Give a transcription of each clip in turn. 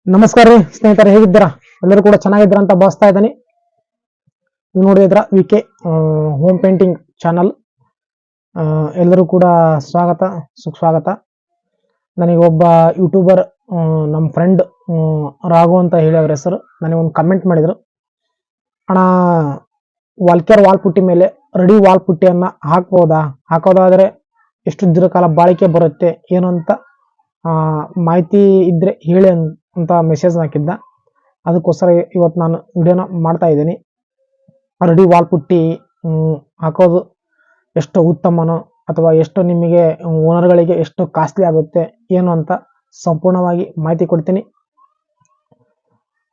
ನಮಸ್ಕಾರ ರೀ ಸ್ನೇಹಿತರೆ, ಹೇಗಿದ್ದೀರಾ? ಎಲ್ಲರೂ ಕೂಡ ಚೆನ್ನಾಗಿದ್ದೀರಾ ಅಂತ ಭಾವಿಸ್ತಾ ಇದ್ದೀನಿ. ನೀವು ನೋಡಿದ್ರ ವಿಕೆ ಹೋಮ್ ಪೇಂಟಿಂಗ್ ಚಾನಲ್. ಎಲ್ಲರೂ ಕೂಡ ಸ್ವಾಗತ, ಸುಸ್ವಾಗತ. ನನಗೆ ಒಬ್ಬ ಯೂಟ್ಯೂಬರ್ ನಮ್ಮ ಫ್ರೆಂಡ್ ರಾಘು ಅಂತ ಹೇಳಿ ಅವ್ರ ಹೆಸರು ನನಗೆ ಒಂದು ಕಮೆಂಟ್ ಮಾಡಿದ್ರು. ಅಣ್ಣ, ವಾಲ್ಕೇರ್ ವಾಲ್ ಪುಟ್ಟಿ ಮೇಲೆ ರೆಡಿ ವಾಲ್ ಪುಟ್ಟಿಯನ್ನ ಹಾಕೋದಾದ್ರೆ ಎಷ್ಟು ದೀರ್ಘಕಾಲ ಬಾಳಿಕೆ ಬರುತ್ತೆ ಏನು ಅಂತ ಮಾಹಿತಿ ಇದ್ರೆ ಹೇಳಿ ಅಂತ ಮೆಸೇಜ್ ಹಾಕಿದ್ದ. ಅದಕ್ಕೋಸ್ಕರ ಇವತ್ತು ನಾನು ವಿಡಿಯೋನ ಮಾಡ್ತಾ ಇದ್ದೀನಿ. ರೆಡಿ ವಾಲ್ ಪುಟ್ಟಿ ಹಾಕೋದು ಎಷ್ಟು ಉತ್ತಮನೋ ಅಥವಾ ಎಷ್ಟು ನಿಮಗೆ ಓನರ್ಗಳಿಗೆ ಎಷ್ಟು ಕಾಸ್ಟ್ಲಿ ಆಗುತ್ತೆ ಏನು ಅಂತ ಸಂಪೂರ್ಣವಾಗಿ ಮಾಹಿತಿ ಕೊಡ್ತೀನಿ.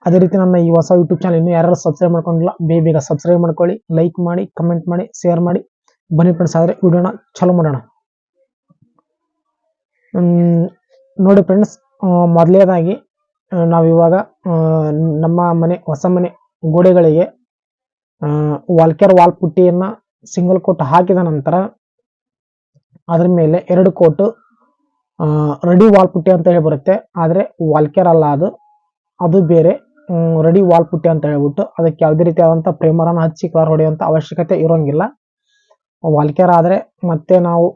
ಅದೇ ರೀತಿ ನನ್ನ ಈ ಹೊಸ ಯೂಟ್ಯೂಬ್ ಚಾನಲ್ ಇನ್ನೂ ಯಾರು ಸಬ್ಸ್ಕ್ರೈಬ್ ಮಾಡ್ಕೊಂಡಿಲ್ಲ, ಬೇಗ ಸಬ್ಸ್ಕ್ರೈಬ್ ಮಾಡ್ಕೊಳ್ಳಿ, ಲೈಕ್ ಮಾಡಿ, ಕಮೆಂಟ್ ಮಾಡಿ, ಶೇರ್ ಮಾಡಿ. ಬನ್ನಿ ಫ್ರೆಂಡ್ಸ್, ಆದರೆ ವಿಡಿಯೋನ ಚಾಲೂ ಮಾಡೋಣ. ನೋಡಿ ಫ್ರೆಂಡ್ಸ್, ಮೊದಲನೇದಾಗಿ ನಾವಿವಾಗ ನಮ್ಮ ಹೊಸ ಮನೆ ಗೋಡೆಗಳಿಗೆ ವಾಲ್ಕೇರ್ ವಾಲ್ ಪುಟ್ಟಿಯನ್ನ ಸಿಂಗಲ್ ಕೋಟ್ ಹಾಕಿದ ನಂತರ ಅದ್ರ ಮೇಲೆ 2 ಕೋಟ್ ರೆಡಿ ವಾಲ್ ಪುಟ್ಟಿ ಅಂತ ಹೇಳಿ ಬರುತ್ತೆ. ಆದರೆ ವಾಲ್ಕೇರ್ ಅಲ್ಲ, ಅದು ಬೇರೆ. ರೆಡಿ ವಾಲ್ ಪುಟ್ಟಿ ಅಂತ ಹೇಳ್ಬಿಟ್ಟು ಅದಕ್ಕೆ ಯಾವುದೇ ರೀತಿಯಾದಂಥ ಪ್ರೇಮರನ್ನು ಹಚ್ಚಿ ಕಲರ್ ಹೊಡೆಯುವಂಥ ಅವಶ್ಯಕತೆ ಇರೋಂಗಿಲ್ಲ. ವಾಲ್ಕೇರ್ ಆದರೆ ಮತ್ತೆ ನಾವು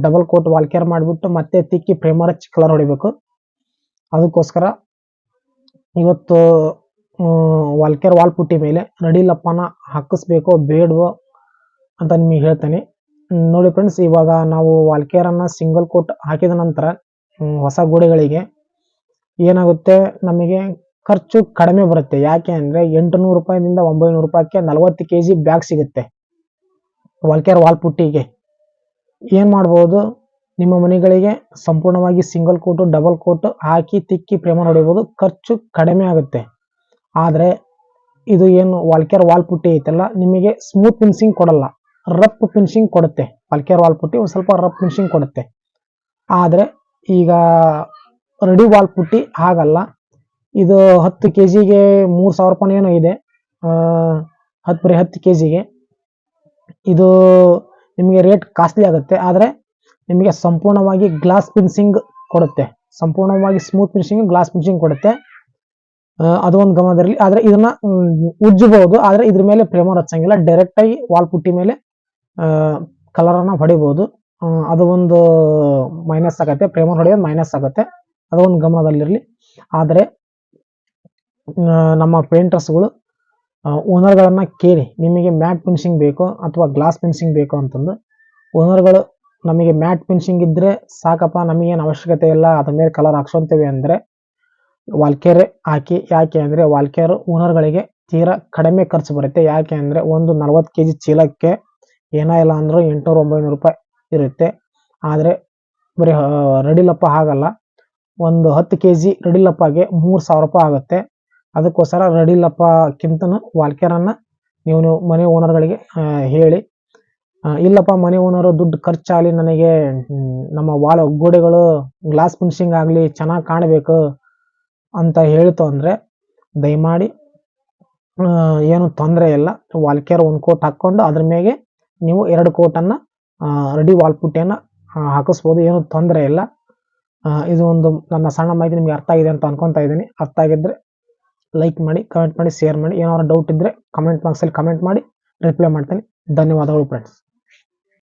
ಡಬಲ್ ಕೋಟ್ ವಾಲ್ಕೇರ್ ಮಾಡಿಬಿಟ್ಟು ಮತ್ತೆ ತಿಕ್ಕಿ ಪ್ರೇಮರ್ ಹಚ್ಚಿ ಕಲರ್ ಹೊಡಿಬೇಕು. ಅದಕ್ಕೋಸ್ಕರ ಇವತ್ತು ವಾಲ್ಕೇರ್ ವಾಲ್ ಪುಟ್ಟಿ ಮೇಲೆ ರೆಡಿ ಲಪ್ಪನ ಹಾಕಿಸ್ಬೇಕೋ ಬೇಡವೋ ಅಂತ ನಿಮಗೆ ಹೇಳ್ತೇನೆ. ನೋಡಿ ಫ್ರೆಂಡ್ಸ್, ಇವಾಗ ನಾವು ವಾಲ್ಕೇರನ್ನು ಸಿಂಗಲ್ ಕೋಟ್ ಹಾಕಿದ ನಂತರ ಹೊಸ ಗೋಡೆಗಳಿಗೆ ಏನಾಗುತ್ತೆ, ನಮಗೆ ಖರ್ಚು ಕಡಿಮೆ ಬರುತ್ತೆ. ಯಾಕೆ ಅಂದರೆ 800 ರೂಪಾಯಿದಿಂದ 900 ರೂಪಾಯಿಗೆ 40 kg ಬ್ಯಾಗ್ ಸಿಗುತ್ತೆ ವಾಲ್ಕೇರ್ ವಾಲ್ ಪುಟ್ಟಿಗೆ. ಏನು ಮಾಡ್ಬೋದು, ನಿಮ್ಮ ಮನೆಗಳಿಗೆ ಸಂಪೂರ್ಣವಾಗಿ ಸಿಂಗಲ್ ಕೋಟು ಡಬಲ್ ಕೋಟು ಹಾಕಿ ತಿಕ್ಕಿ ಪ್ರೇಮರ್ ಹೊಡಿಬೋದು, ಖರ್ಚು ಕಡಿಮೆ ಆಗುತ್ತೆ. ಆದರೆ ಇದು ಏನು ವಾಲ್ಕೇರ್ ವಾಲ್ ಪುಟ್ಟಿ ಐತಲ್ಲ, ನಿಮಗೆ ಸ್ಮೂತ್ ಫಿನಿಶಿಂಗ್ ಕೊಡಲ್ಲ, ರಫ್ ಫಿನಿಶಿಂಗ್ ಕೊಡುತ್ತೆ. ವಾಲ್ಕೇರ್ ವಾಲ್ ಪುಟ್ಟಿ ಒಂದು ಸ್ವಲ್ಪ ರಫ್ ಫಿನಿಶಿಂಗ್ ಕೊಡುತ್ತೆ. ಆದರೆ ಈಗ ರೆಡಿ ವಾಲ್ ಪುಟ್ಟಿ ಹಾಗಲ್ಲ. ಇದು 10 kgಗೆ 3000 ರೂಪಾಯಿ ಏನೋ ಇದೆ. 10 kgಗೆ ಇದು ನಿಮಗೆ ರೇಟ್ ಕಾಸ್ಟ್ಲಿ ಆಗುತ್ತೆ. ಆದರೆ ನಿಮಗೆ ಸಂಪೂರ್ಣವಾಗಿ ಗ್ಲಾಸ್ ಫಿನಿಶಿಂಗ್ ಕೊಡುತ್ತೆ, ಸಂಪೂರ್ಣವಾಗಿ ಸ್ಮೂತ್ ಫಿನಿಶಿಂಗ್ ಗ್ಲಾಸ್ ಫಿನಿಶಿಂಗ್ ಕೊಡುತ್ತೆ. ಅದು ಒಂದು ಗಮನದಲ್ಲಿ. ಆದರೆ ಇದನ್ನ ಉಜ್ಜಬಹುದು, ಆದರೆ ಇದ್ರ ಮೇಲೆ ಪ್ರೇಮರ್ ಹಚ್ಚಂಗಿಲ್ಲ, ಡೈರೆಕ್ಟ್ ಆಗಿ ವಾಲ್ ಪುಟ್ಟಿ ಮೇಲೆ ಕಲರನ್ನು ಹೊಡಿಬಹುದು. ಅದು ಒಂದು ಮೈನಸ್ ಆಗುತ್ತೆ, ಪ್ರೇಮರ್ ಹೊಡೆಯೋದು ಮೈನಸ್ ಆಗುತ್ತೆ, ಅದು ಒಂದು ಗಮನದಲ್ಲಿರಲಿ. ಆದರೆ ನಮ್ಮ ಪೇಂಟರ್ಸ್ಗಳು ಓನರ್ಗಳನ್ನ ಕೇಳಿ, ನಿಮಗೆ ಮ್ಯಾಟ್ ಫಿನಿಶಿಂಗ್ ಬೇಕು ಅಥವಾ ಗ್ಲಾಸ್ ಫಿನಿಶಿಂಗ್ ಬೇಕು ಅಂತಂದು. ಓನರ್ಗಳು ನಮಗೆ ಮ್ಯಾಟ್ ಫಿನಿಶಿಂಗ್ ಇದ್ರೆ ಸಾಕಪ್ಪ, ನಮಗೇನು ಅವಶ್ಯಕತೆ ಇಲ್ಲ, ಅದ್ರ ಮೇಲೆ ಕಲರ್ ಹಾಕ್ಸೋಂತೇವೆ ಅಂದರೆ ವಾಲ್ಕೇರ್ ಹಾಕಿ. ಯಾಕೆ ಅಂದರೆ ವಾಲ್ಕೇರ್ ಓನರ್ಗಳಿಗೆ ತೀರಾ ಕಡಿಮೆ ಖರ್ಚು ಬರುತ್ತೆ. ಯಾಕೆ ಅಂದರೆ ಒಂದು 40 kg ಚೀಲಕ್ಕೆ ಏನೋ ಇಲ್ಲ ಅಂದರೂ 800-900 ರೂಪಾಯಿ ಇರುತ್ತೆ. ಆದರೆ ಬರೀ ರೆಡಿ ಲಪ್ಪ ಹಾಗಲ್ಲ, ಒಂದು 10 kg ರೆಡಿ ಲಪ್ಪಗೆ 3000 ರೂಪಾಯಿ ಆಗುತ್ತೆ. ಅದಕ್ಕೋಸ್ಕರ ರೆಡಿ ಲಪ್ಪಕ್ಕಿಂತನೂ ವಾಲ್ಕೇರನ್ನು ನೀವು ಮನೆ ಓನರ್ಗಳಿಗೆ ಹೇಳಿ, ಇಲ್ಲಪ್ಪ ಮನೆ ಓನರು ದುಡ್ಡು ಖರ್ಚಾಗಲಿ, ನನಗೆ ನಮ್ಮ ಗೋಡೆಗಳು ಗ್ಲಾಸ್ ಫಿನಿಶಿಂಗ್ ಆಗಲಿ ಚೆನ್ನಾಗಿ ಕಾಣಬೇಕು ಅಂತ ಹೇಳ್ತು ಅಂದರೆ ದಯಮಾಡಿ ಏನು ತೊಂದರೆ ಇಲ್ಲ, ವಾಲ್ಕೇರ್ 1 ಕೋಟ್ ಹಾಕ್ಕೊಂಡು ಅದ್ರ ಮೇಲೆ ನೀವು 2 ಕೋಟನ್ನು ರೆಡಿ ವಾಲ್ ಪುಟ್ಟಿಯನ್ನು ಹಾಕಿಸ್ಬೋದು, ಏನು ತೊಂದರೆ ಇಲ್ಲ. ಇದು ಒಂದು ನನ್ನ ಸಣ್ಣ ಮಾಹಿತಿ ನಿಮಗೆ ಅರ್ಥ ಆಗಿದೆ ಅಂತ ಅನ್ಕೊತಾ ಇದ್ದೀನಿ. ಅರ್ಥ ಆಗಿದ್ರೆ ಲೈಕ್ ಮಾಡಿ, ಕಮೆಂಟ್ ಮಾಡಿ, ಶೇರ್ ಮಾಡಿ. ಏನಾದ್ರು ಡೌಟ್ ಇದ್ದರೆ ಕಮೆಂಟ್ ಬಾಕ್ಸಲ್ಲಿ ಕಮೆಂಟ್ ಮಾಡಿ, ರಿಪ್ಲೈ ಮಾಡ್ತೀನಿ. ಧನ್ಯವಾದಗಳು ಫ್ರೆಂಡ್ಸ್.